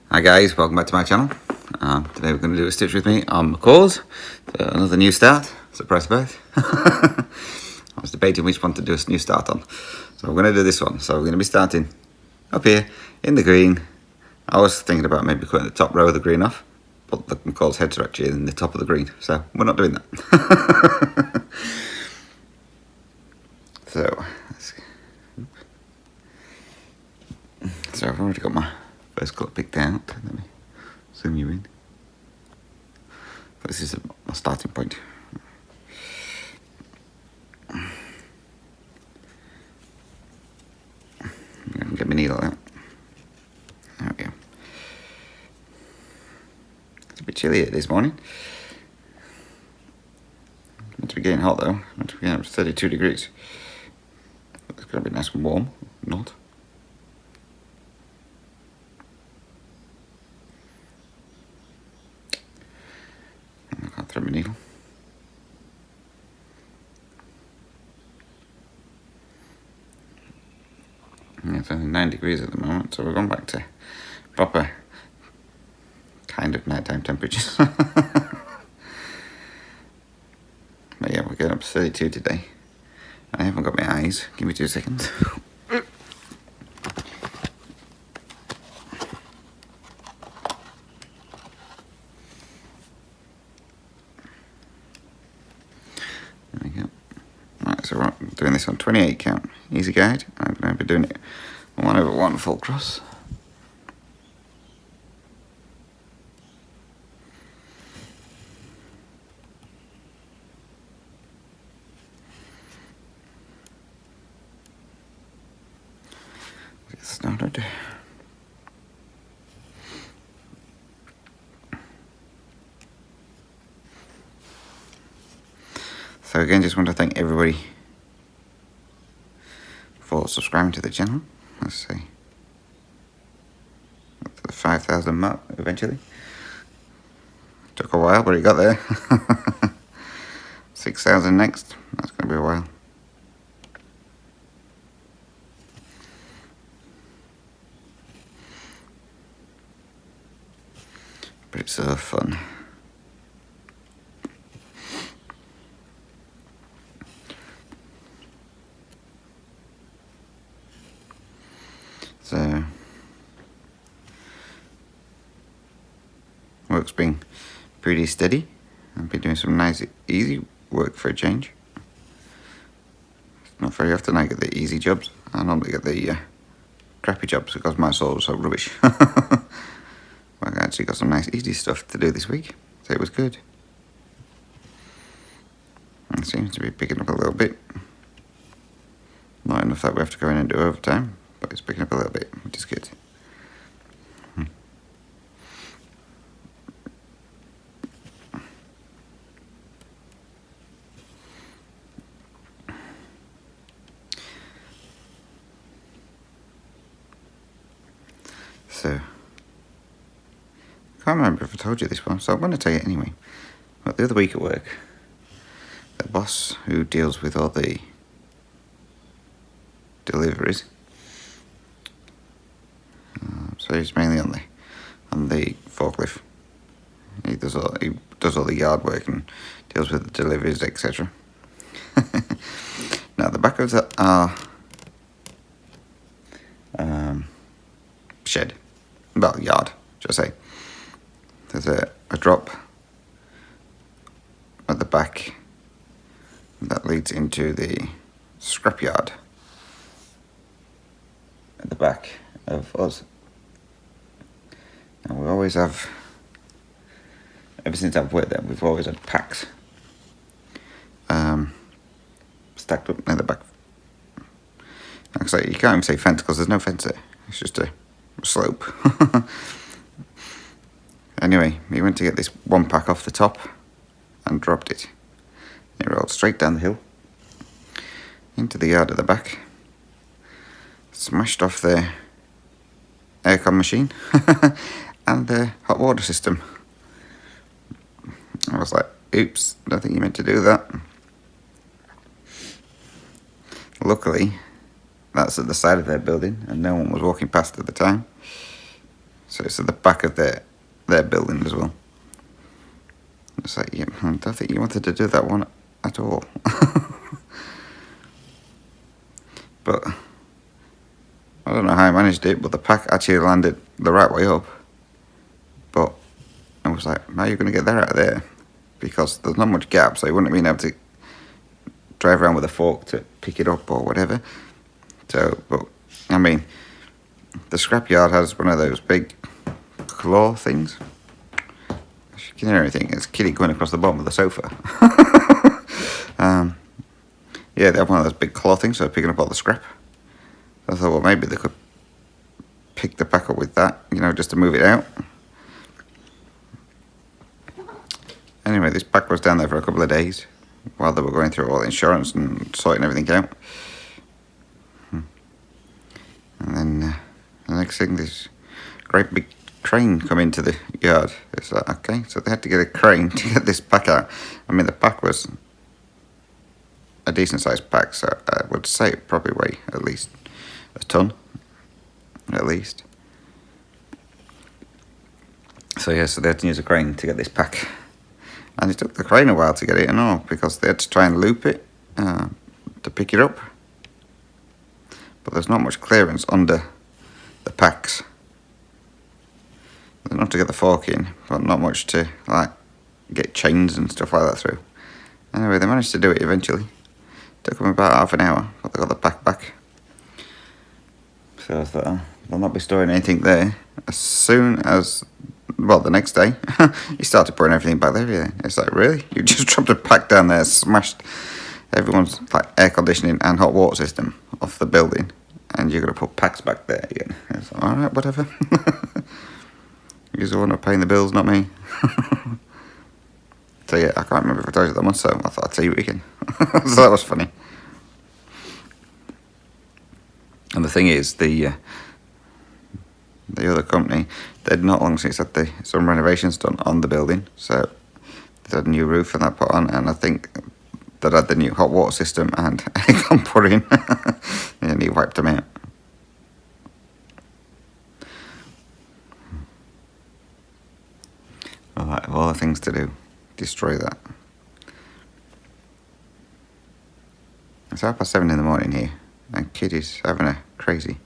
Hi guys, welcome back to my channel. Today we're going to do a stitch with me on macaws. So another new start, surprise birth. I was debating which one to do a new start on. So we're going to do this one. So we're going to be starting up here in the green. I was thinking about maybe cutting the top row of the green off, but the macaws' heads are actually in the top of the green. So we're not doing that. So I've already got my first colour picked out. Let me zoom you in. This is my starting point. Get my needle out. There we go. It's a bit chilly this morning. It's meant to be getting hot though. It's meant to be getting up to 32 degrees. It's going to be nice and warm. Not. I can't thread my needle. Yeah, it's only 9 degrees at the moment, so we're going back to proper kind of nighttime temperatures. But yeah, we're getting up to 32 today. I haven't got my eyes. Give me 2 seconds. There we go. Right, so we're doing this on 28 count. Easy guide. I'm going to be doing it 1/1 full cross. Get started. So again, just want to thank everybody for subscribing to the channel. Let's see, up to the 5,000 mark eventually. Took a while, but it got there. 6,000 next. That's going to be a while. But it's so fun. So work's been pretty steady. I've been doing some nice easy work for a change. Not very often I get the easy jobs. I normally get the crappy jobs because my soul is so rubbish. But I actually got some nice easy stuff to do this week, so it was good. And it seems to be picking up a little bit. Not enough that we have to go in and do overtime, but it's picking up a little bit, which is good. So, can't remember if I told you this one, so I'm going to tell you anyway. But the other week at work, the boss who deals with all the deliveries, so he's mainly on the forklift. He does all the yard work and deals with the deliveries, etc. Now the back of our shed, well, yard, should I say, there's a drop at the back that leads into the scrapyard at the back of us. Now we always have, ever since I've worked there, we've always had packs stacked up near the back. Like I say, you can't even say fence because there's no fence there. It's just a slope. Anyway, he went to get this one pack off the top and dropped it. It rolled straight down the hill into the yard at the back, smashed off the aircon machine and the hot water system. I was like, oops, don't think you meant to do that. Luckily, that's at the side of their building and no one was walking past at the time. So it's at the back of their building as well. It's like, yeah, I don't think you wanted to do that one at all. But I don't know how I managed it, but the pack actually landed the right way up. But I was like, how are you going to get that out of there? Because there's not much gap, so you wouldn't have been able to drive around with a fork to pick it up or whatever. So, but, I mean, the scrapyard has one of those big claw things. If you can hear anything, it's Kitty going across the bottom of the sofa. Yeah, they have one of those big claw things, so picking up all the scrap. I thought, well, maybe they could pick the pack up with that, you know, just to move it out. Anyway, this pack was down there for a couple of days while they were going through all the insurance and sorting everything out. And then the next thing, this great big crane come into the yard. It's like, okay, so they had to get a crane to get this pack out. I mean, the pack was a decent sized pack, so I would say it probably weighed at least a ton, at least. So yeah, so they had to use a crane to get this pack. And it took the crane a while to get it and all, because they had to try and loop it to pick it up. But there's not much clearance under the packs. There's enough to get the fork in, but not much to like get chains and stuff like that through. Anyway, they managed to do it eventually. Took them about half an hour, but they got the pack back. So I thought, oh, they'll not be storing anything there. As soon as, well, the next day, he started putting everything back there. Yeah. It's like, really? You just dropped a pack down there, smashed everyone's like air conditioning and hot water system off the building, and you're going to put packs back there again. It's like, alright, whatever. You're the one who's paying the bills, not me. So yeah, I can't remember if I told you that much, so I thought I'd tell you again. So that was funny. And the thing is, the other company, they'd not long since had some renovations done on the building, so they had a new roof and that put on, and I think that had the new hot water system and aircon put in, and he wiped them out. Of all the things to do, destroy that. It's 7:30 in the morning here, and Kitty's having a crazy.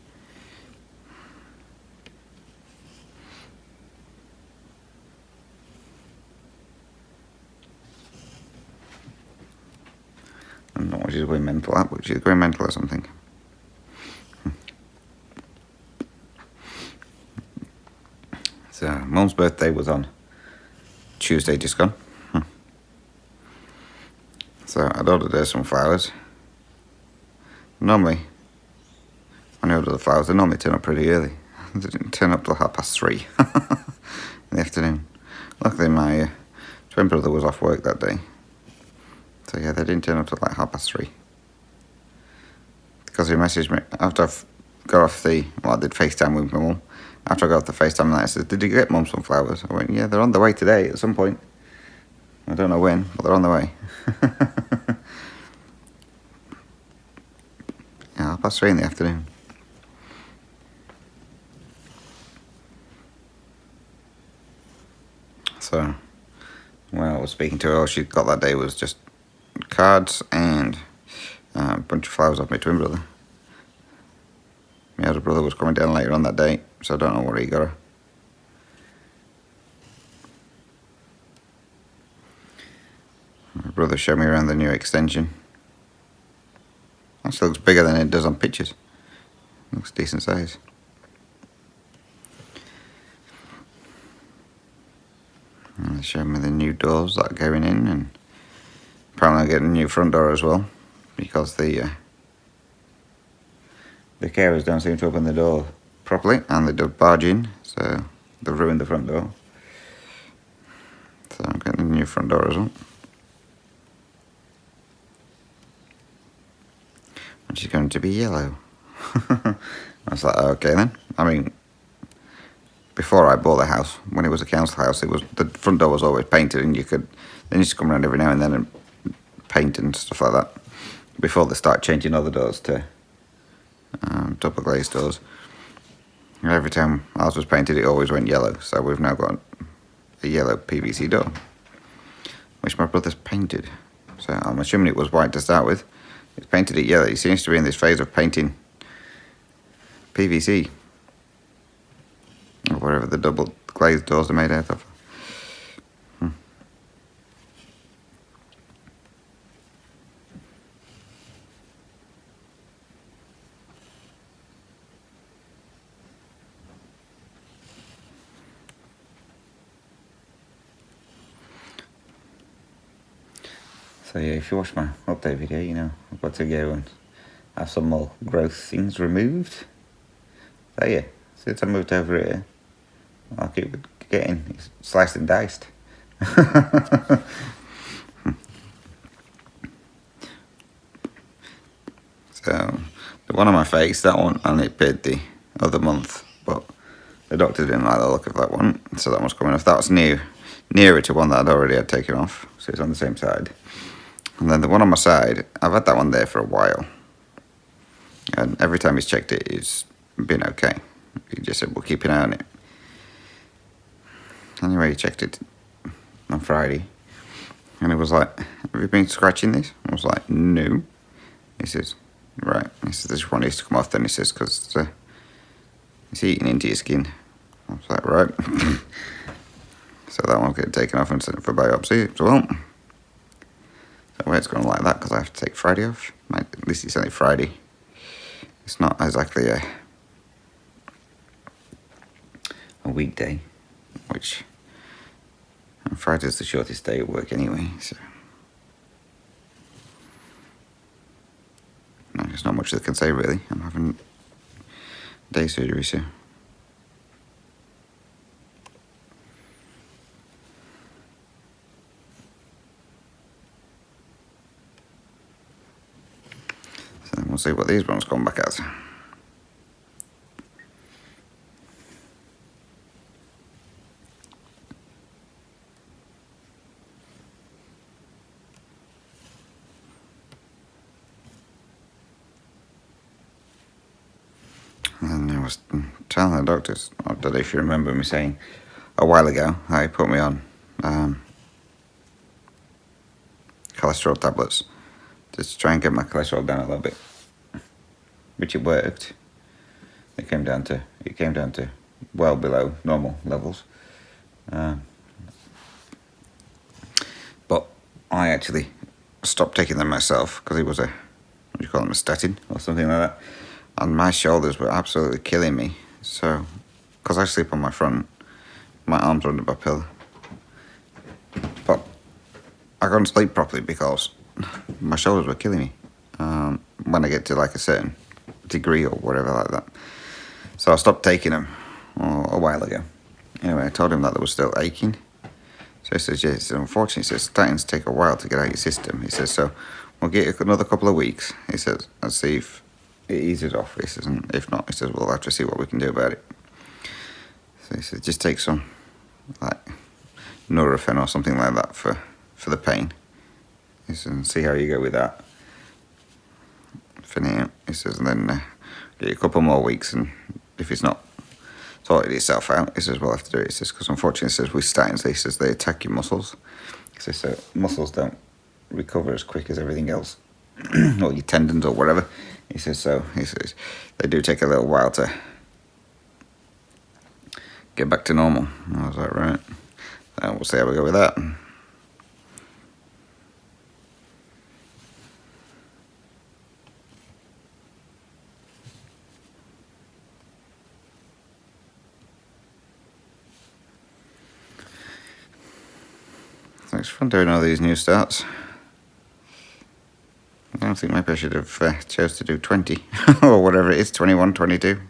I don't know what she's going mental at, but she's going mental or something. So, Mum's birthday was on Tuesday just gone. So I'd ordered her some flowers. Normally, when I order the flowers, they normally turn up pretty early. They didn't turn up till 3:30 in the afternoon. Luckily, my twin brother was off work that day. So yeah, they didn't turn up till like 3:30. Because he messaged me after I've got off I did FaceTime with my mum. After I got off the FaceTime, I said, "Did you get Mum some flowers?" I went, "Yeah, they're on the way today at some point. I don't know when, but they're on the way." Yeah, 3:30 in the afternoon. So, when I was speaking to her, all she got that day was just cards and a bunch of flowers off my twin brother. My other brother was coming down later on that day, so I don't know what he got her. My brother showed me around the new extension. Actually looks bigger than it does on pictures. Looks decent size. And they showed me the new doors that are going in, and apparently I'm getting a new front door as well, because the carers don't seem to open the door properly, and they do barge in, so they've ruined the front door. So I'm getting a new front door as well. Which is going to be yellow. I was like, okay then. I mean, before I bought the house, when it was a council house, the front door was always painted, and you just come around every now and then and paint and stuff like that. Before they start changing all the doors to double glazed doors. Every time ours was painted, it always went yellow. So we've now got a yellow PVC door, which my brother's painted. So I'm assuming it was white to start with. He's painted it yellow. He seems to be in this phase of painting PVC, or whatever the double glazed doors are made out of. So yeah, if you watch my update video, you know I've got to go and have some more growth things removed. So yeah, since I moved over here, I'll keep getting sliced and diced. So the one on my face, that one I only paid the other month, but the doctor didn't like the look of that one, so that one's coming off. That was nearer to one that I'd already had taken off, so it's on the same side. And then the one on my side, I've had that one there for a while, and every time he's checked it, it's been okay. He just said, we'll keep an eye on it. Anyway, he checked it on Friday, and it was like, have you been scratching this? I was like, no. He says, right. He says, this one needs to come off then. He says, because it's eating into your skin. I was like, right. So that one's getting taken off and sent for biopsy as well. So it's going like that because I have to take Friday off. At least it's only Friday. It's not exactly a weekday, which Friday's the shortest day at work anyway. So no, there's not much that I can say really. I'm having day surgery, so. So then we'll see what these ones come back as. And I was telling the doctors, I don't know if you remember me saying a while ago, they put me on cholesterol tablets just to try and get my cholesterol down a little bit, which it worked. It came down to well below normal levels, but I actually stopped taking them myself because it was what do you call them, a statin or something like that, and my shoulders were absolutely killing me. So because I sleep on my front, my arms are under my pillow, but I couldn't sleep properly because my shoulders were killing me when I get to like a certain degree or whatever like that. So I stopped taking them a while ago. Anyway, I told him that they were still aching. So he says, yes, unfortunately, he says, statins take a while to get out of your system. He says, so we'll get another couple of weeks. He says, and see if it eases off. He says, and if not, he says, we'll have to see what we can do about it. So he says, just take some, like, Nurofen or something like that for the pain. He says, and see how you go with that. For now, he says, and then get a couple more weeks, and if it's not sorted itself out, he says, we'll have to do it. He says, because unfortunately, he says, with statins, he says, they attack your muscles. He says, so muscles don't recover as quick as everything else, or your tendons or whatever. He says, so he says, they do take a little while to get back to normal. And I was like, right, we'll see how we go with that. Thanks for doing all these new starts. I don't think maybe I should have chose to do 20 or whatever it is, 21, 22,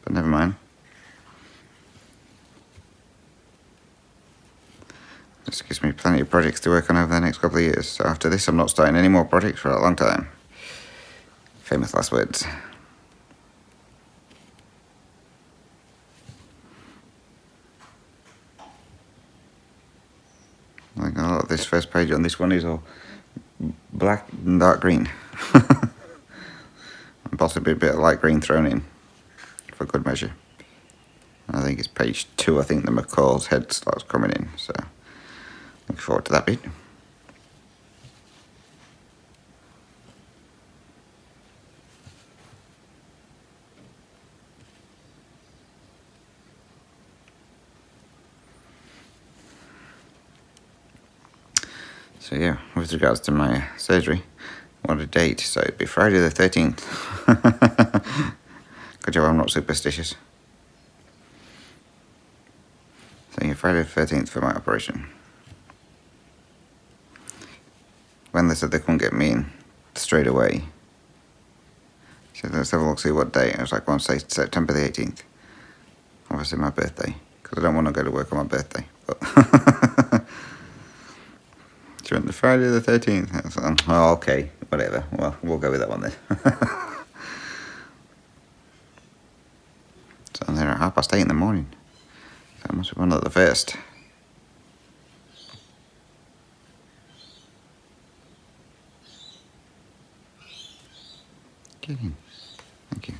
but never mind. This gives me plenty of projects to work on over the next couple of years. So after this, I'm not starting any more projects for a long time. Famous last words. Like a lot of this first page on this one is all black and dark green. And possibly a bit of light green thrown in for good measure. I think it's page 2. I think the macaw's head starts coming in, so looking forward to that bit. So yeah, with regards to my surgery, what a date. So it'd be Friday the 13th. Good job I'm not superstitious. So yeah, Friday the 13th for my operation. When they said they couldn't get me in straight away, so let's have a look, see what date. I was like, well, say September the 18th. Obviously my birthday, because I don't want to go to work on my birthday. But during the Friday the 13th. Like, oh, okay, whatever. Well, we'll go with that one then. So I'm there at 8:30 in the morning. That must be one of the first. Get in. Thank you.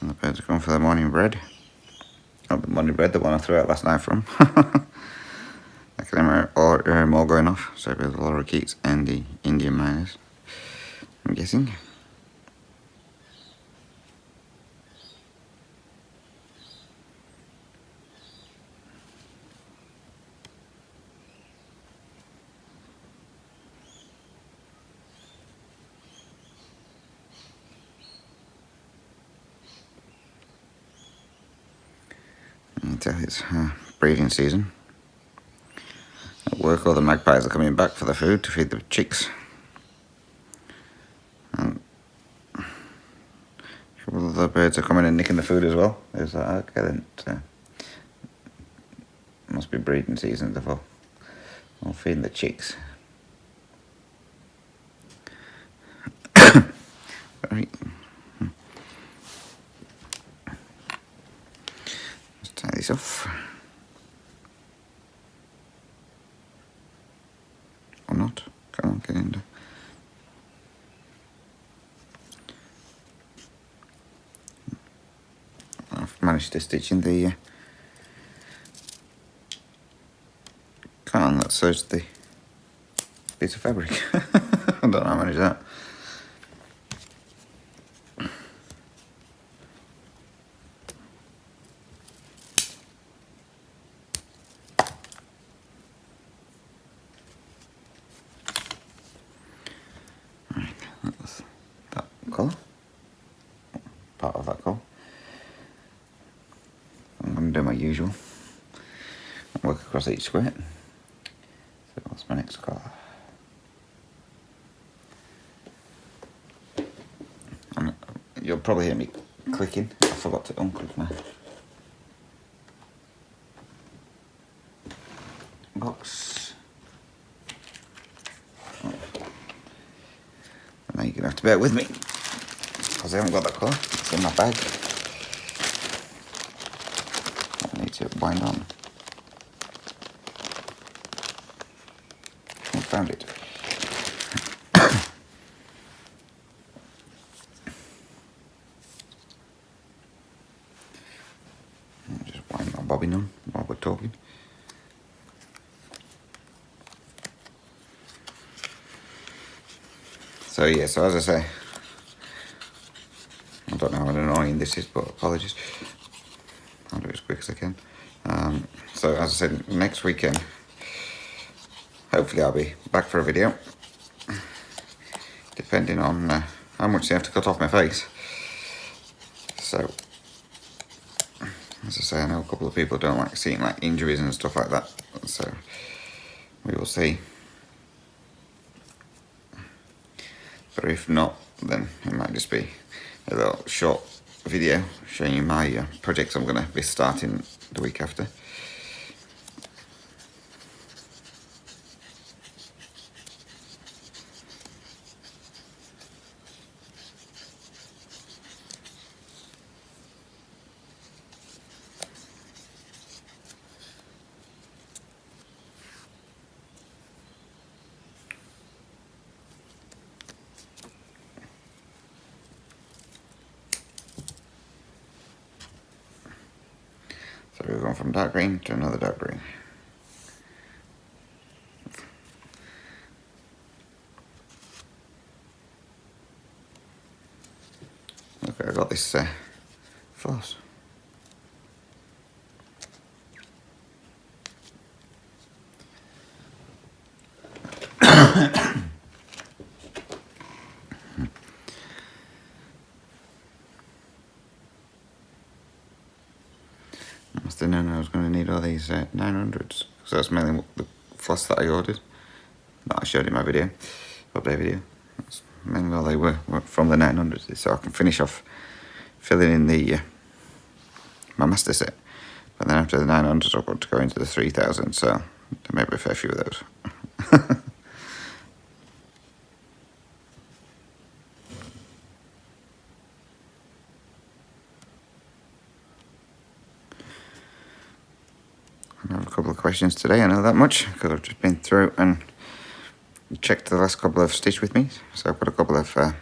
And the birds are going for their morning bread. Oh, the morning bread, the one I threw out last night from. I can hear them all going off. So with the lorikeets and the Indian miners, I'm guessing. It's breeding season. At work, all the magpies are coming back for the food to feed the chicks. And a couple of the birds are coming and nicking the food as well. Is that okay then? So, must be breeding season, therefore. I'll feed the chicks. Right. Let's tie these off. Or not. Come on, get in there. I've managed to stitch in the carton that serves the piece of fabric. I don't know how I managed that. Right, that's that colour. Part of that colour. I'm going to do my usual. Work across each square. So what's my next colour? You'll probably hear me clicking. I forgot to unclick my box. And now you're going to have to bear with me, because I haven't got that colour. It's in my bag. I need to wind on. I found it. Just wind my bobbin on while we're talking. So yeah, so as I say, I don't know how annoying this is, but apologies. I'll do it as quick as I can. So as I said, next weekend, hopefully I'll be back for a video, depending on how much they have to cut off my face. So, as I say, I know a couple of people don't like seeing like injuries and stuff like that, so we will see. But if not, then it might just be a little short video showing you my projects I'm going to be starting the week after. going from dark green to another dark green. Okay, I got this floss. I must have known I was going to need all these 900s, because that's mainly the floss that I ordered, that I showed in my video, update video. That's mainly all they were from the 900s, so I can finish off filling in the my master set. But then after the 900s, I've got to go into the 3000, so there may be a fair few of those. I have a couple of questions today, I know that much, because I've just been through and checked the last couple of Stitch With Me, so I've got a couple of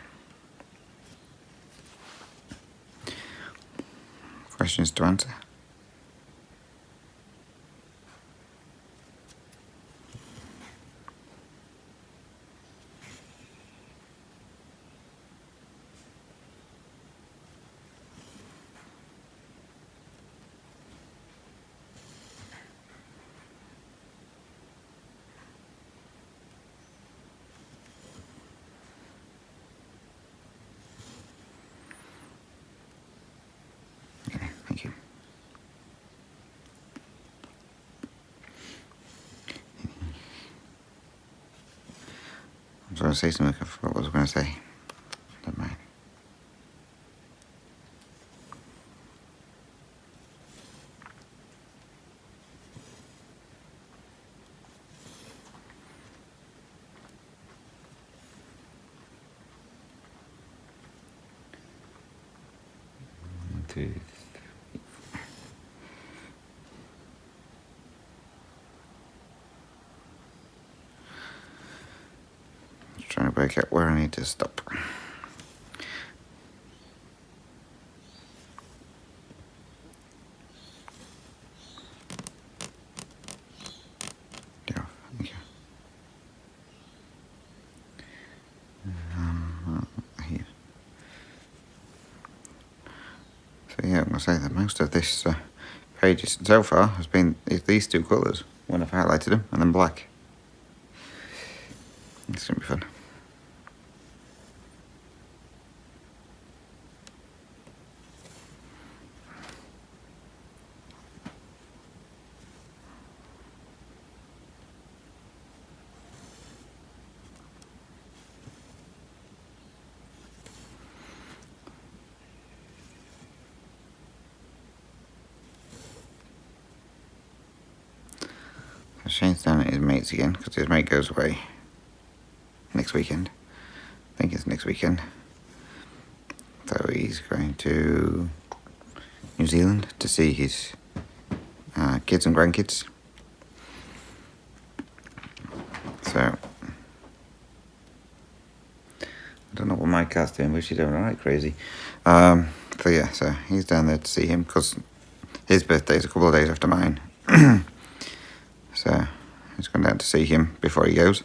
questions to answer. Thank you. I was going to say something, I forgot what I was going to say. Never mind. One, two, three. Trying to work out where I need to stop. Yeah, thank you. Here. So yeah, I'm going to say that most of this page so far has been these two colours when I've highlighted them, and then black. It's going to be fun. Shane's down at his mate's again, because his mate goes away next weekend. I think it's next weekend. So he's going to New Zealand to see his kids and grandkids. So I don't know what my cat's doing, but she's doing alright crazy. So yeah, so he's down there to see him, because his birthday's a couple of days after mine. So he's gone down to see him before he goes.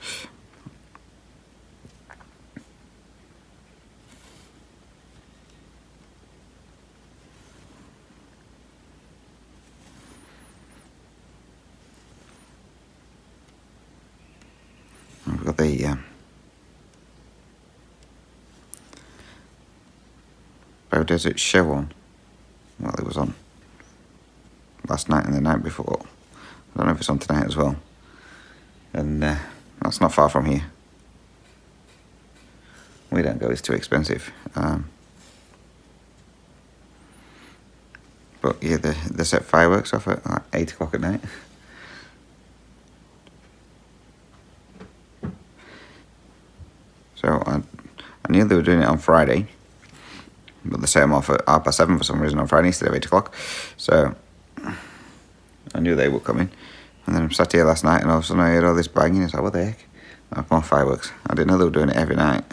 We've got the Bow Desert show on. Well, it was on last night and the night before. I don't know if it's on tonight as well. And that's not far from here. We don't go, it's too expensive. But yeah, they set fireworks off at like 8 o'clock at night. So I knew they were doing it on Friday, but they set them off at 7:30 for some reason on Friday instead of 8 o'clock. So I knew they were coming. And then I sat here last night and all of a sudden I heard all this banging. It's like, what the heck? Oh, come on, fireworks. I didn't know they were doing it every night.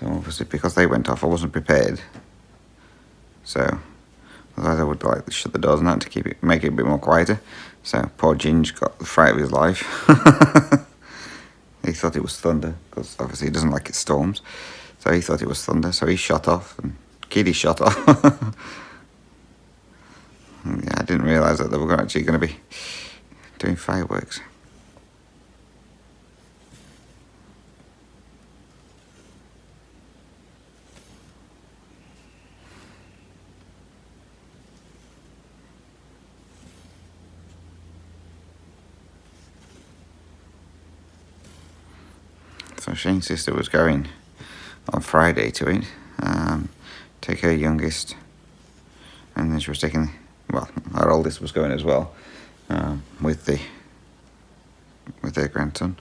So obviously because they went off, I wasn't prepared. So otherwise I would like to shut the doors and that to make it a bit more quieter. So poor Ginge got the fright of his life. He thought it was thunder, because obviously he doesn't like it storms. So he thought it was thunder, so he shot off, and Kitty shot off. Yeah, I didn't realise that they were actually going to be doing fireworks. So Shane's sister was going on Friday to it, take her youngest, and then she was taking, well, our oldest was going as well, with their grandson.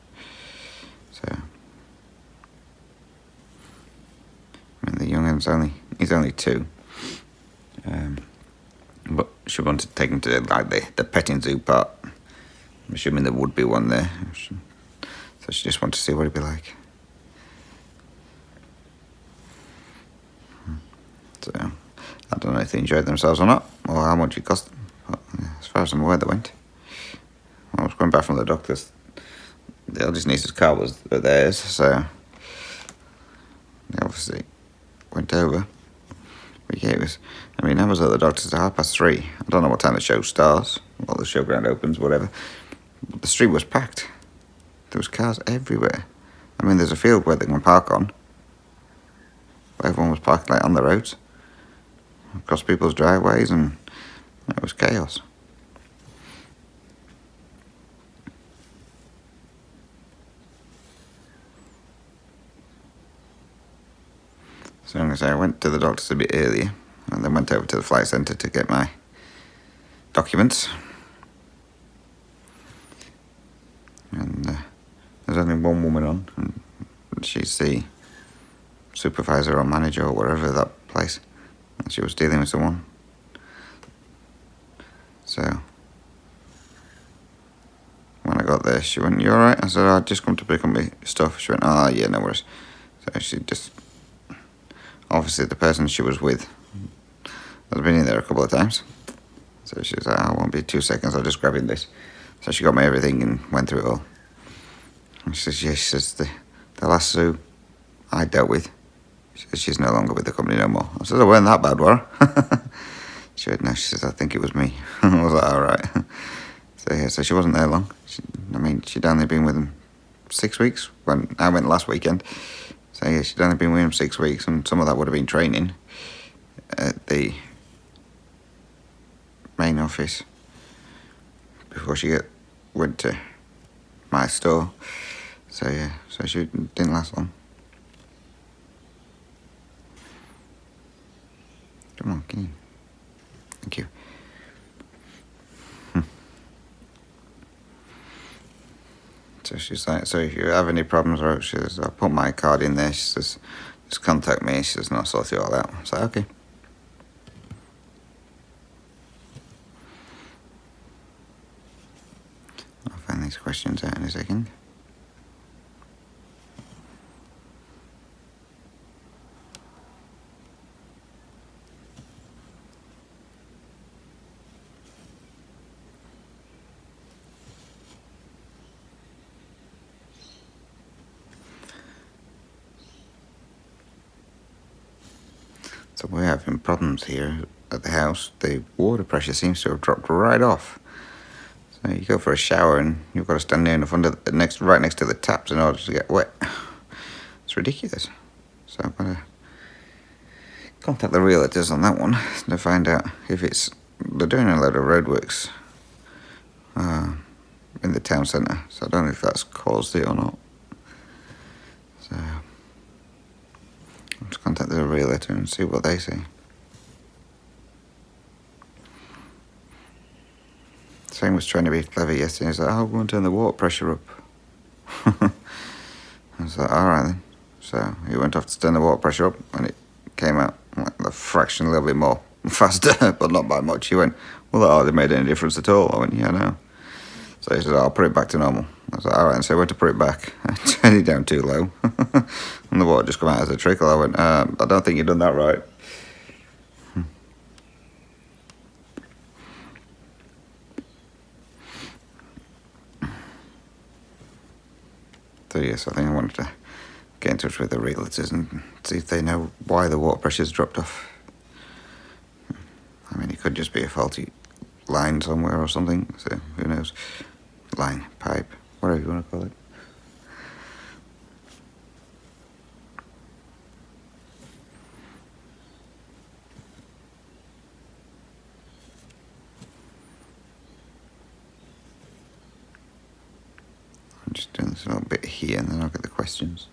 So, I mean, the young one's he's only 2, but she wanted to take him to like the petting zoo part. I'm assuming there would be one there, so she just wanted to see what it'd be like. So, I don't know if they enjoyed themselves or not, or how much it cost them. But as far as I'm aware, they went. I was going back from the doctor's. The eldest niece's car was theirs, so they obviously went over. But yeah, I was at the doctor's at 3:30. I don't know what time the show starts, or the showground opens, whatever. But the street was packed. There was cars everywhere. I mean, there's a field where they can park on. But everyone was parked like on the roads, across people's driveways, and it was chaos. So I'm going to say I went to the doctor's a bit earlier, and then went over to the flight centre to get my documents. And there's only one woman on, and she's the supervisor or manager or whatever of that place. And she was dealing with someone. So when I got there, she went, "You alright?" I said, "I'd just come to pick up my stuff." She went, "Oh, yeah, no worries." So she just, obviously the person she was with has been in there a couple of times. So she was like, "I won't be 2 seconds, I'll just grab in this." So she got me everything and went through it all. And she says, "Yes," she says, the last Sue I dealt with, she says, she's no longer with the company no more. I said, "I weren't that bad, were I?" She went, "No," she says, "I think it was me." I was like, "Alright." So yeah, so she wasn't there long. She'd only been with him 6 weeks when I went last weekend. So yeah, she'd only been with him 6 weeks, and some of that would have been training at the main office before she went to my store. So yeah, so she didn't last long. Come on, can you? Thank you. So she's like, "So if you have any problems," or she says, "I'll put my card in there." She says, "Just contact me." She says, "And I'll sort it all out." I was like, "Okay." I'll find these questions out in a second. So we're having problems here at the house. The water pressure seems to have dropped right off. So you go for a shower and you've got to stand there in the front of right next to the taps in order to get wet. It's ridiculous. So I'm going to contact the realtors on that one to find out if they're doing a load of roadworks in the town centre. So I don't know if that's caused it or not. So I'll just contact the realtor and see what they say. Shane was trying to be clever yesterday. He's like, "Oh, we're going to turn the water pressure up." I was like, "Alright then." So he went off to turn the water pressure up, and it came out like a fraction, a little bit more faster, but not by much. He went, "Well, that hardly made any difference at all." I went, "Yeah, no." So he said, "I'll put it back to normal." I was like, alright, so I went to put it back. I turned it down too low. And the water just come out as a trickle. I went, I don't think you've done that right. So yes, I think I wanted to get in touch with the regulators and see if they know why the water pressure's dropped off. I mean, it could just be a faulty line somewhere or something, so who knows. Line, pipe, whatever you want to call it. I'm just doing this a little bit here and then I'll get the questions.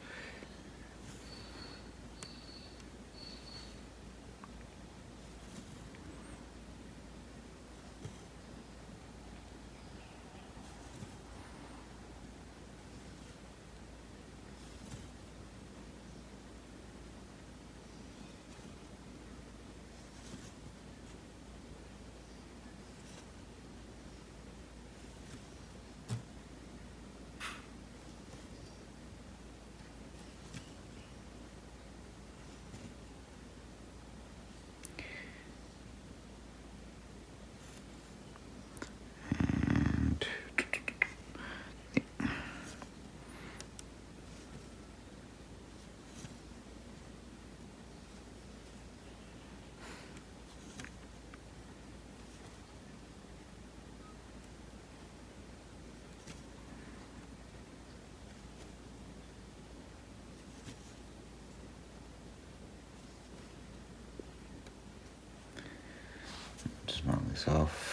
Just mark this off.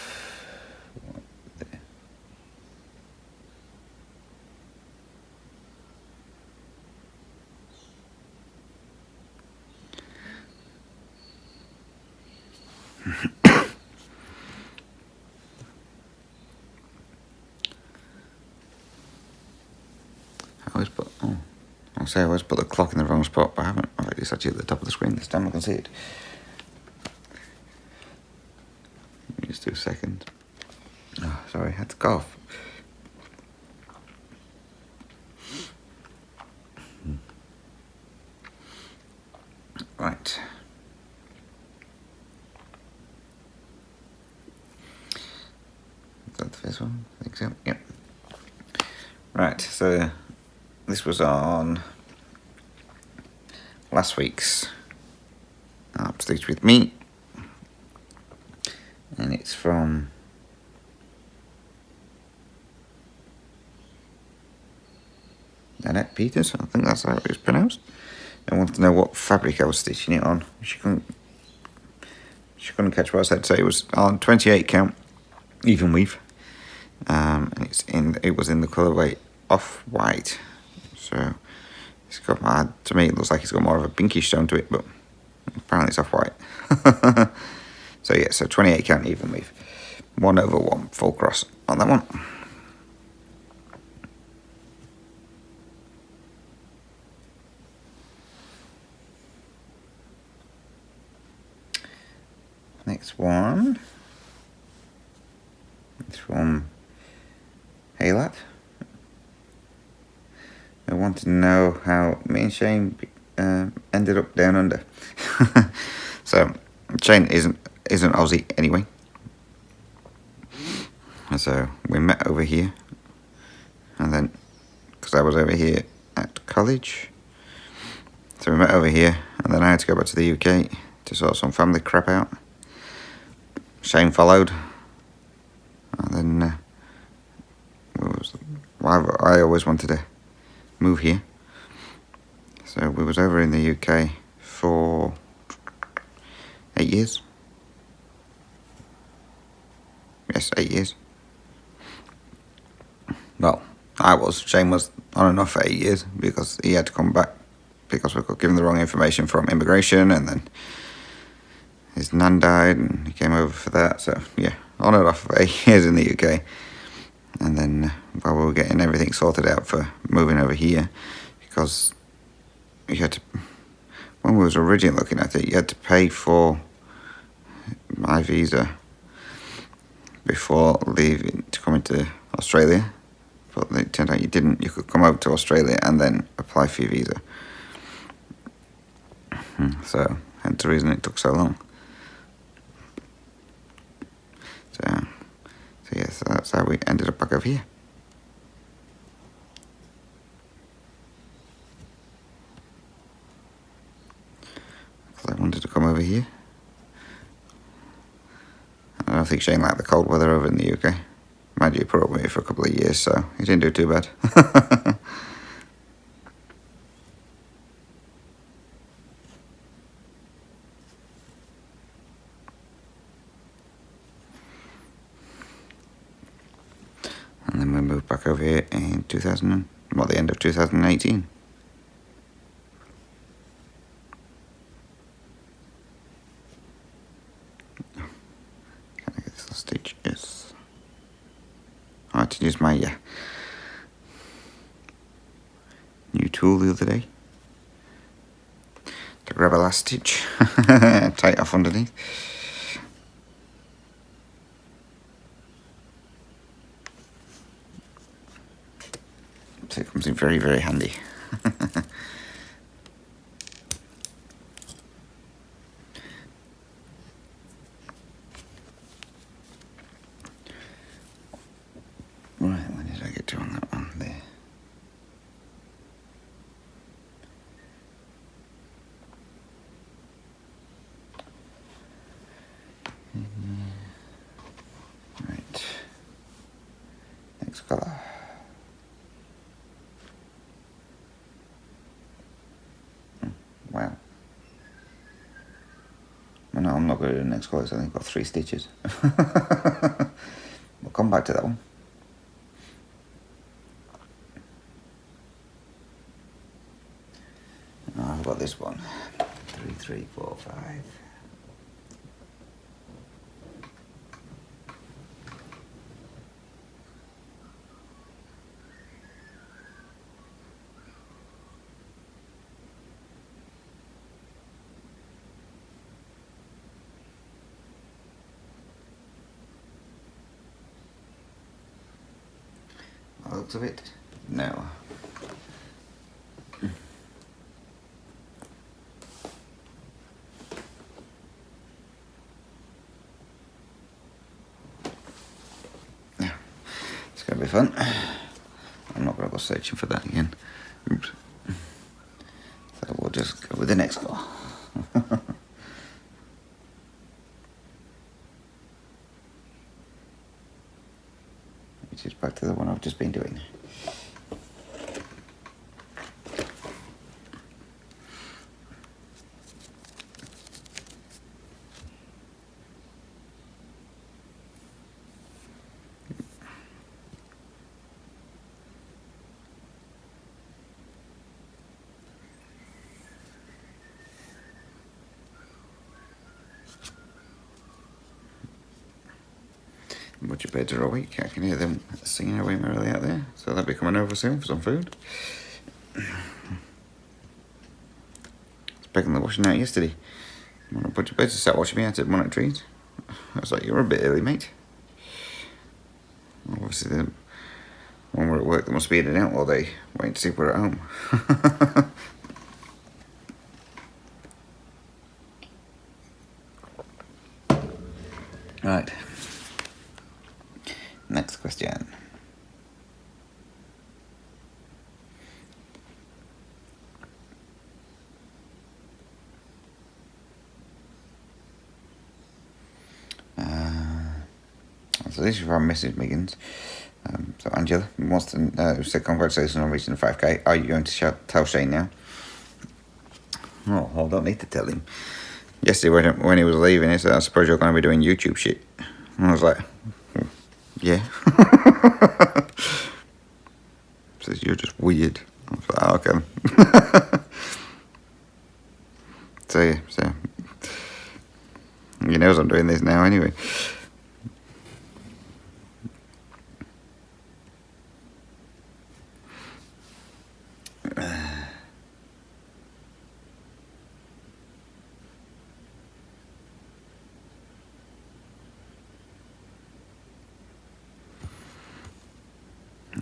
There. I always put the clock in the wrong spot, but I haven't. It's actually at the top of the screen this time. I can see it. Let me just do a second. Oh, sorry, I had to cough. Right. Is that the first one? I think so. Yep. Right, so this was on last week's Upstage with Me, and it's from Annette Peters. I think that's how it was pronounced. I wanted to know what fabric I was stitching it on. She couldn't catch what I said, so it was on 28 count even weave, and it was in the colourway Off-White. So it's got, to me it looks like it's got more of a pinkish tone to it, but apparently it's Off-White. So yeah, so 28 count even weave, 1/1 full cross on that one. Next one, it's from Haylat. I want to know how me and Shane ended up down under. So Shane isn't Aussie anyway. And so we met over here, and then because I was over here at college, so we met over here, and then I had to go back to the UK to sort some family crap out. Shane followed, and then I always wanted to move here, so we was over in the UK for 8 years. Yes, 8 years. Well, Shane was on and off for 8 years because he had to come back because we got given the wrong information from immigration, and then his nan died and he came over for that. So yeah, on and off for 8 years in the UK. And then while we were getting everything sorted out for moving over here, because you had to, when we was originally looking at it, you had to pay for my visa before leaving to come into Australia but it turned out you didn't. You could come over to Australia and then apply for your visa. So, hence the reason it took so long. So yes, that's how we ended up back over here. Because I wanted to come over here. I don't think Shane liked the cold weather over in the UK. Mind you, he put up with it for a couple of years, so he didn't do too bad. And then we moved back over here in the end of 2018. Can I get this stitch? Yes. I had to use my new tool the other day to grab a last stitch, tie it off underneath. So it comes in very, very handy. Right, when did I get to on that one? There. Right. Next colour. Wow. Well, no, I'm not going to do the next colour, so I think I've got 3 stitches. We'll come back to that one. Oh, I've got this one. 3, 3, 4, 5. Looks of it? No. Yeah, it's going to be fun. I'm not going to go searching for that again. Oops. So we'll just go with the next colour. Which is back to the one I've just been doing. Butcher birds are awake. I can hear them singing away merrily out there. So they'll be coming over soon for some food. I was picking the washing out yesterday. One of the butcher birds sat watching me out at one of the trees. I was like, you're a bit early, mate. Well, obviously, when we're at work, they must be in and out all day, waiting to see if we're at home. Right. Next question. So this is from Mrs. Miggins. So Angela wants to say congratulations on reaching the 5k. Are you going to tell Shane now? Oh, I don't need to tell him. Yesterday when he was leaving, he said, I suppose you're going to be doing YouTube shit. And I was like, yeah. Says, you're just weird. I was like, oh, okay. So yeah, he knows I'm doing this now anyway.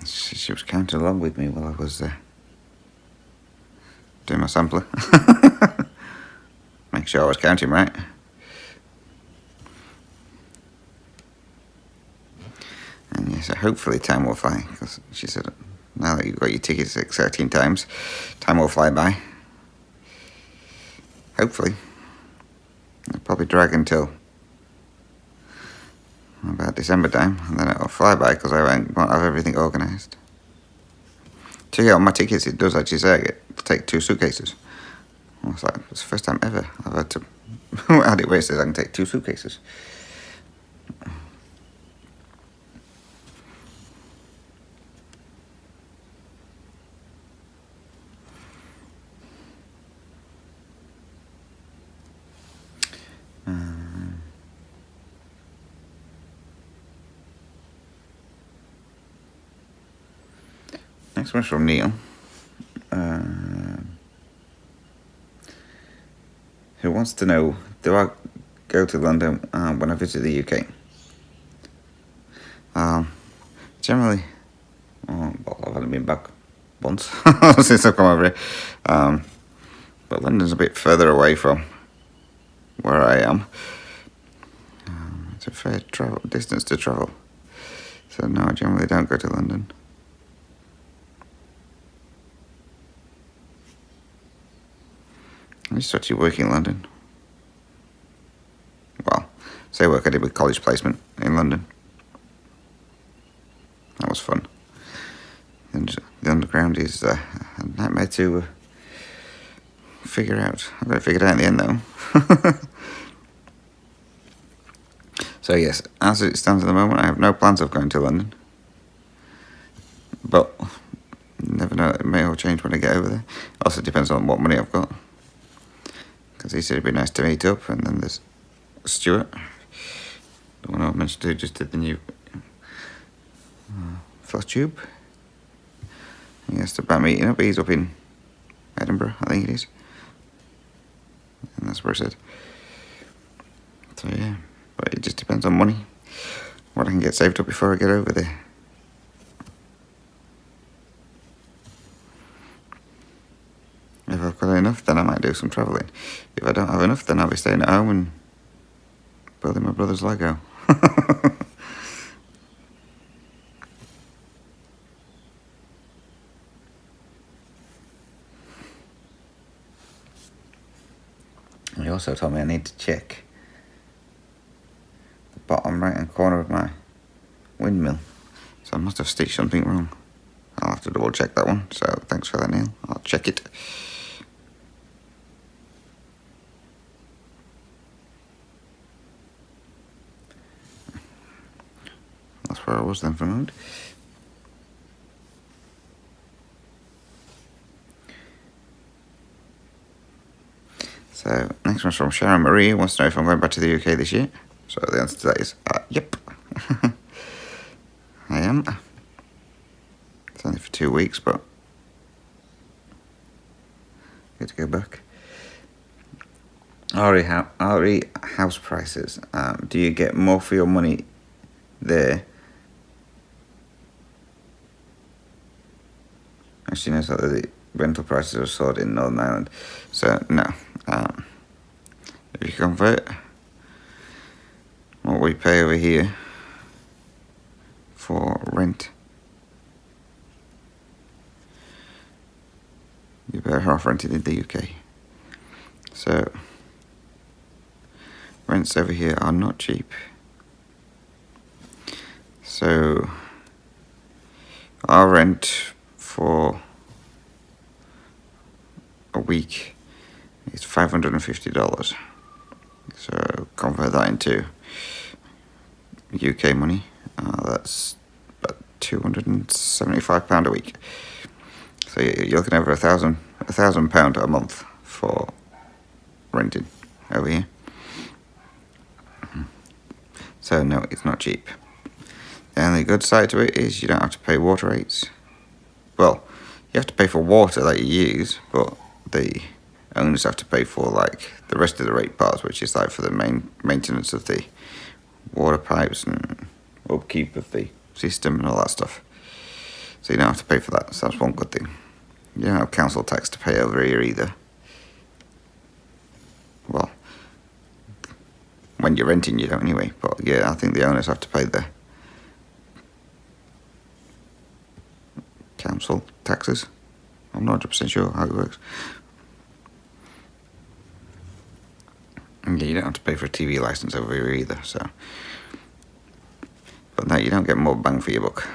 She was counting along with me while I was doing my sampler. Make sure I was counting right. And yeah, so hopefully time will fly, because she said now that you've got your tickets exciting times, time will fly by. Hopefully. It'll probably drag until about December time, and then it'll fly by because I won't have everything organised. To get on my tickets, it does actually say I get to take 2 suitcases. I was like, it's the first time ever I've had to had it where it says I can take 2 suitcases. Next one's from Neil, who wants to know, do I go to London when I visit the UK? Generally, well, I've only been back once since I've come over here, but London's a bit further away from where I am. It's a fair distance to travel, so no, I generally don't go to London. I used to actually work in London. Well, say work I did with college placement in London. That was fun. And the underground is a nightmare to figure out. I got it figured out in the end though. So yes, as it stands at the moment, I have no plans of going to London. But you never know, it may all change when I get over there. Also depends on what money I've got. Because he said it'd be nice to meet up, and then there's Stuart, the one I mentioned who just did the new Floss tube. He asked about meeting up. He's up in Edinburgh, I think it is, and that's where I said. So yeah, but it just depends on money, what I can get saved up before I get over there. If I've got enough, then I might do some travelling. If I don't have enough, then I'll be staying at home and building my brother's Lego. He also told me I need to check the bottom right hand corner of my windmill. So I must have stitched something wrong. I'll have to double check that one. So thanks for that, Neil. I'll check it. That's where I was then for a moment. So next one's from Sharon Marie, who wants to know if I'm going back to the UK this year. So the answer to that is yep. I am. It's only for 2 weeks, but good to go back. RE house prices. Do you get more for your money there? Actually, no, so the rental prices are soared in Northern Ireland. So no. If you convert what we pay over here for rent, you're better off renting in the UK. So rents over here are not cheap. So our rent for a week is $550. So convert that into UK money. That's about £275 a week. So you're looking over £1,000 a month for renting over here. So no, it's not cheap. And the good side to it is you don't have to pay water rates. Well, you have to pay for water that you use, but the owners have to pay for like the rest of the rate parts, which is like for the main maintenance of the water pipes and upkeep of the system and all that stuff. So you don't have to pay for that. So that's one good thing. You don't have council tax to pay over here either. Well, when you're renting you don't anyway. But yeah, I think the owners have to pay the council taxes. I'm not 100% sure how it works. And yeah, you don't have to pay for a TV license over here either, so. But no, you don't get more bang for your buck.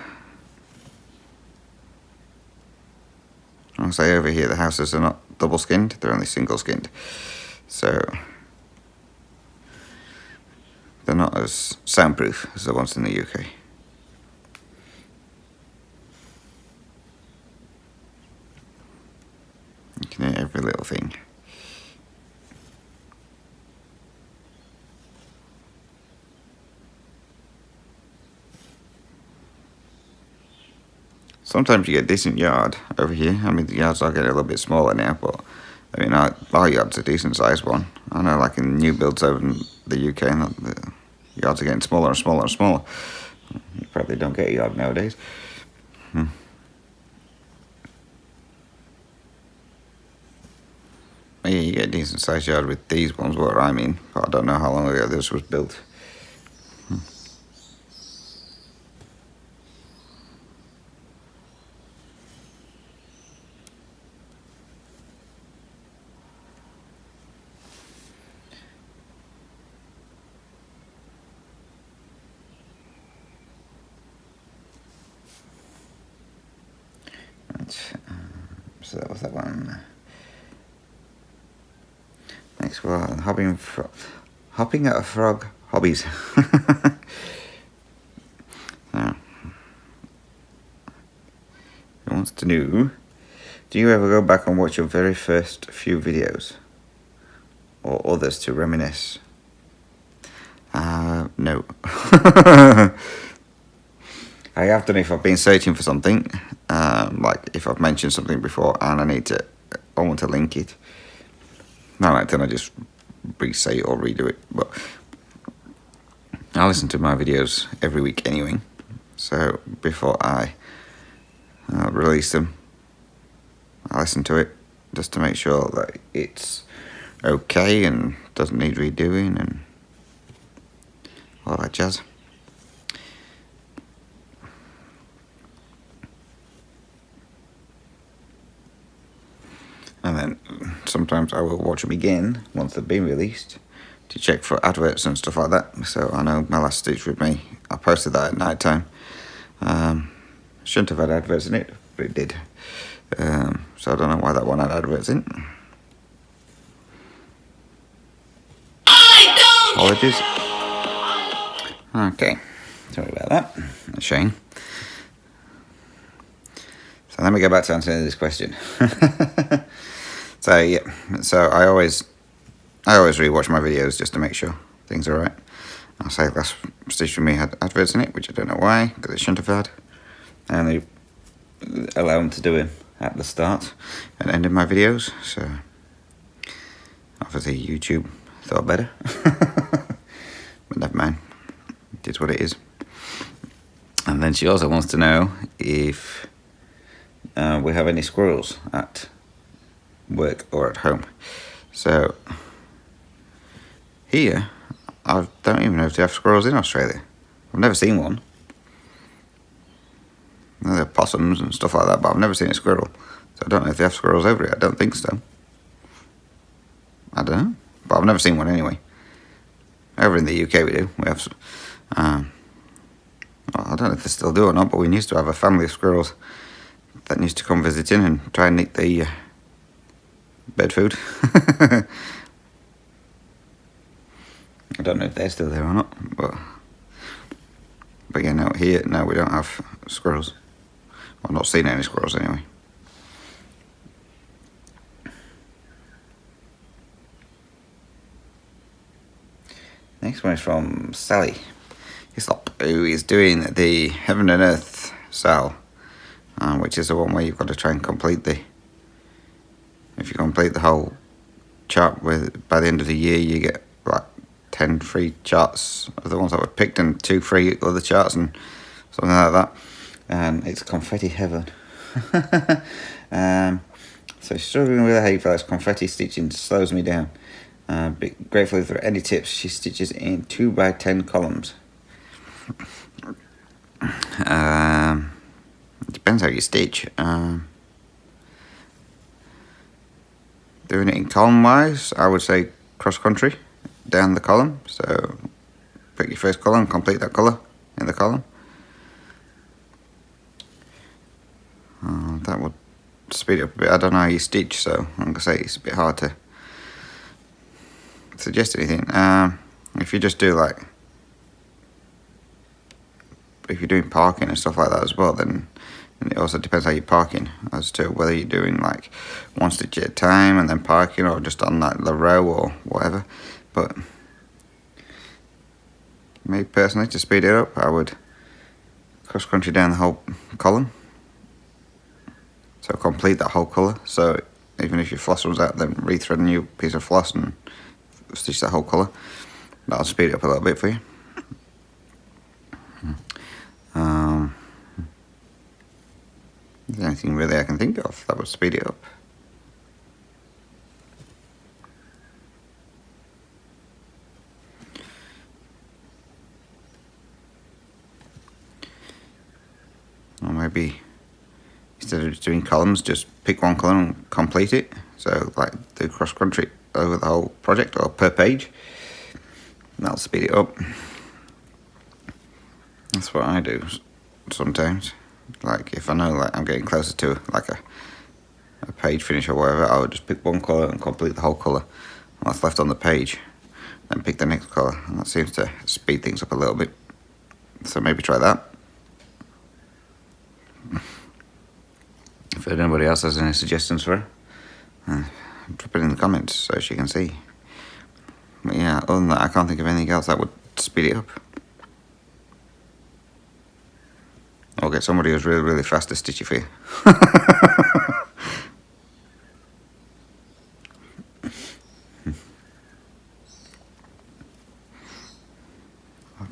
I'll say over here the houses are not double skinned, they're only single skinned. So they're not as soundproof as the ones in the UK. You can hear every little thing. Sometimes you get a decent yard over here. I mean, the yards are getting a little bit smaller now, but I mean, our yard's a decent sized one. I know, like in new builds over in the UK, and the yards are getting smaller and smaller and smaller. You probably don't get a yard nowadays. Yeah, you get a decent sized yard with these ones, what I mean. But I don't know how long ago this was built. So that was that one. Next one, hopping at a frog hobbies. Now, he wants to know, do you ever go back and watch your very first few videos? Or others to reminisce? No. I have done if I've been searching for something, like if I've mentioned something before and I want to link it. No, like then I just re-say it or redo it. But I listen to my videos every week anyway, so before I release them, I listen to it just to make sure that it's okay and doesn't need redoing and all that jazz. And then sometimes I will watch them again once they've been released to check for adverts and stuff like that. So I know my last Stitch With Me, I posted that at night time. Shouldn't have had adverts in it, but it did. So I don't know why that one had adverts in. Apologies. Okay, sorry about that. A shame. So let me go back to answering this question. So yeah, so I always rewatch my videos just to make sure things are right. I'll say last Stitch With Me had adverts in it, which I don't know why, because it shouldn't have had. And they allow them to do it at the start and end of my videos, so obviously YouTube thought better. But never mind, it is what it is. And then she also wants to know if we have any squirrels at work or at home. So here, I don't even know if they have squirrels in Australia. I've never seen one. There are possums and stuff like that, but I've never seen a squirrel. So I don't know if they have squirrels over here. I don't think so. I don't know, but I've never seen one anyway. Over in the UK we do. We have, well, I don't know if they still do or not, but we used to have a family of squirrels that used to come visiting and try and nick the bird food. I don't know if they're still there or not, but yeah, no, here, no, we don't have squirrels. I've not seen any squirrels anyway. Next one is from Sally Hislop, who is doing the Heaven and Earth Sal, which is the one where you've got to try and complete if you complete the whole chart by the end of the year, you get like 10 free charts of the ones that were picked and 2 free other charts and something like that. and it's confetti heaven. So struggling with a hay flies, confetti stitching slows me down. But grateful for any tips. She stitches in 2x10 columns. It depends how you stitch. Doing it in column wise, I would say cross country down the column. So pick your first column, complete that colour in the column. That would speed it up a bit. I don't know how you stitch, so I'm going to say it's a bit hard to suggest anything. If you just do like, if you're doing parking and stuff like that as well, then it also depends how you're parking as to whether you're doing like one stitch at a time and then parking, or just on like the row or whatever. But me personally, to speed it up, I would cross country down the whole column. So complete that whole colour. So even if your floss runs out, then rethread a new piece of floss and stitch that whole colour. That'll speed it up a little bit for you. Is there anything really I can think of that would speed it up? Or maybe instead of just doing columns, just pick one column and complete it. So like do cross country over the whole project or per page. That'll speed it up. That's what I do sometimes. Like if I know like I'm getting closer to like a page finish or whatever, I would just pick one colour and complete the whole colour that's left on the page. Then pick the next colour, and that seems to speed things up a little bit. So maybe try that. If anybody else has any suggestions for her, drop it in the comments so she can see. But yeah, other than that, I can't think of anything else that would speed it up. Or get somebody who's really, really fast to stitch it for you. I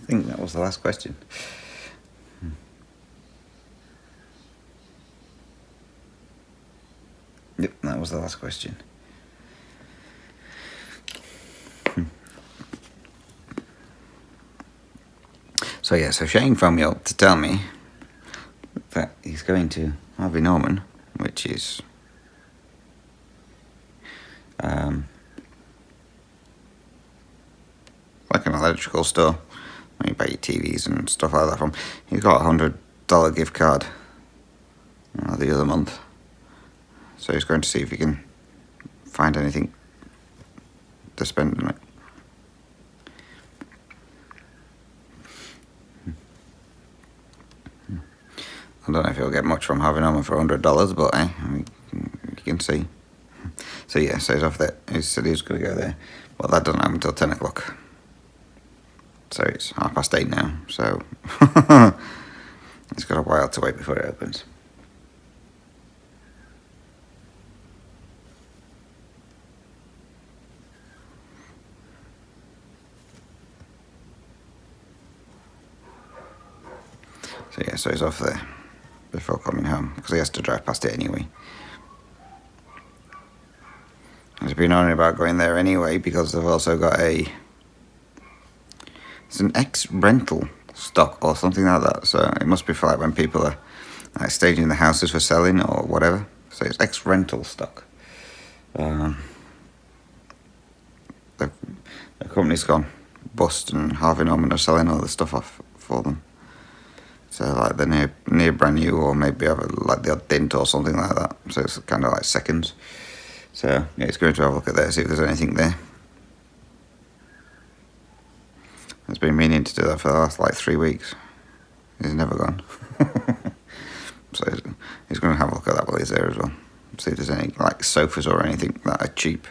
think that was the last question. Yep, that was the last question. So yeah, so Shane phoned me up to tell me that he's going to Harvey Norman, which is like an electrical store where you buy your TVs and stuff like that from. He's got $100 gift card the other month, so he's going to see if he can find anything to spend on it. I don't know if he'll get much from Harvey Norman for $100, but you can see. So yeah, so he's off there. He said he was going to go there. Well, that doesn't happen until 10 o'clock. So it's 8:30 now, so it's got a while to wait before it opens. So yeah, so he's off there before coming home, because he has to drive past it anyway. He's been on about going there anyway, because they've also got it's an ex-rental stock or something like that, so it must be for like when people are like staging the houses for selling or whatever. So it's ex-rental stock. The company's gone bust, and Harvey Norman are selling all the stuff off for them. So like they're near brand new, or maybe have like the odd dent or something like that. So it's kind of like seconds. So yeah, he's going to have a look at there, see if there's anything there. He's been meaning to do that for the last like 3 weeks. He's never gone. So he's going to have a look at that while he's there as well. See if there's any like sofas or anything that are cheap.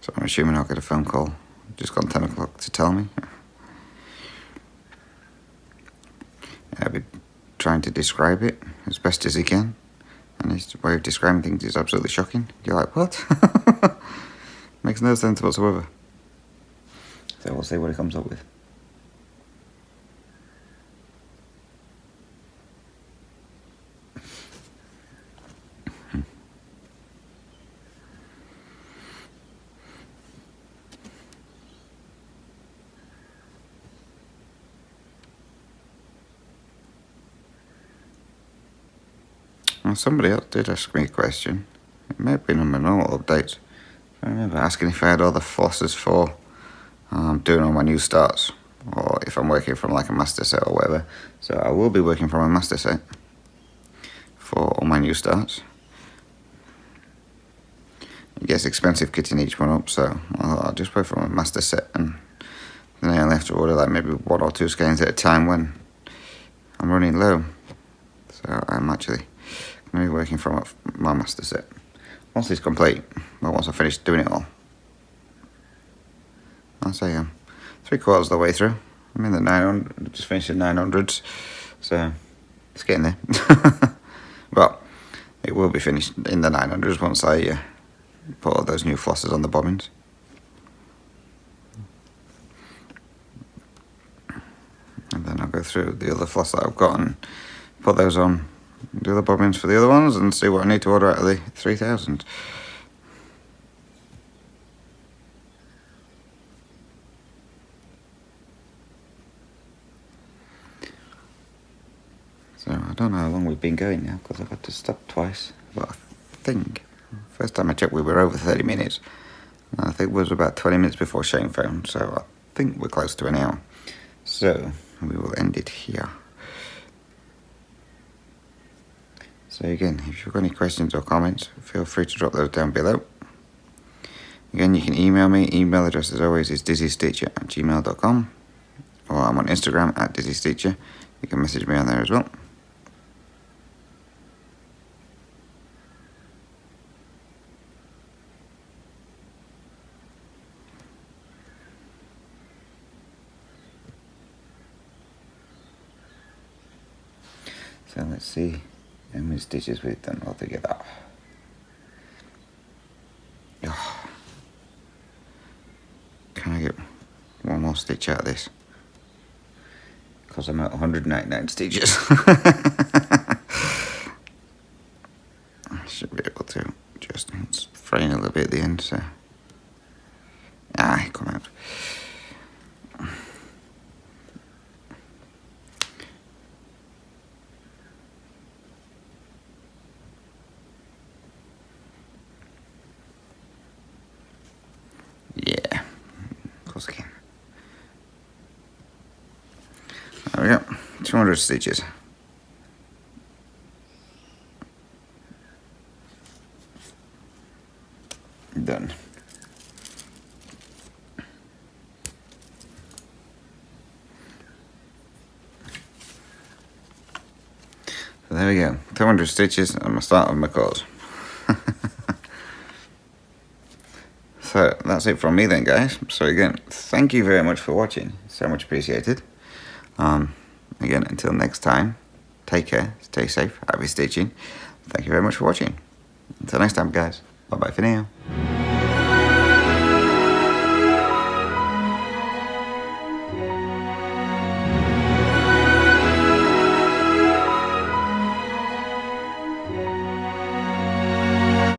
So I'm assuming I'll get a phone call just gone 10 o'clock to tell me. I'll be trying to describe it as best as he can, and his way of describing things is absolutely shocking. You're like, what? Makes no sense whatsoever. So we'll see what he comes up with. Well, somebody else did ask me a question. It may have been on my normal updates. I remember asking if I had all the flosses for doing all my new starts, or if I'm working from like a master set or whatever. So I will be working from a master set for all my new starts. It gets expensive kitting each one up, so I'll just work from a master set, and then I only have to order like maybe 1 or 2 skeins at a time when I'm running low. So I'm actually going to be working from my master set once it's complete. Well, once I finish doing it all. I'll say 3/4 of the way through. I'm in the 900, just finished the 900s, so it's getting there. Well, it will be finished in the 900s once I put all those new flosses on the bobbins. And then I'll go through the other floss that I've got and put those on the other bobbins for the other ones and see what I need to order out of the 3000. So I don't know how long we've been going now because I've had to stop twice, but I think first time I checked we were over 30 minutes. I think it was about 20 minutes before Shane phoned, so I think we're close to an hour. So we will end it here. So again, if you've got any questions or comments, feel free to drop those down below. Again, you can email me. Email address as always is dizzystitcher@gmail.com, or I'm on Instagram @dizzystitcher. You can message me on there as well. So let's see how many stitches we've done altogether. Oh. Can I get one more stitch out of this? Because I'm at 199 stitches. I should be able to just, it's fraying a little bit at the end, so come out. Yeah, of course I can. There we go, 200 stitches. Done. So there we go, 200 stitches and my start of macaws. So that's it from me then, guys. So again, thank you very much for watching. So much appreciated. Again, until next time, take care, stay safe, happy stitching. Thank you very much for watching. Until next time, guys. Bye bye for now.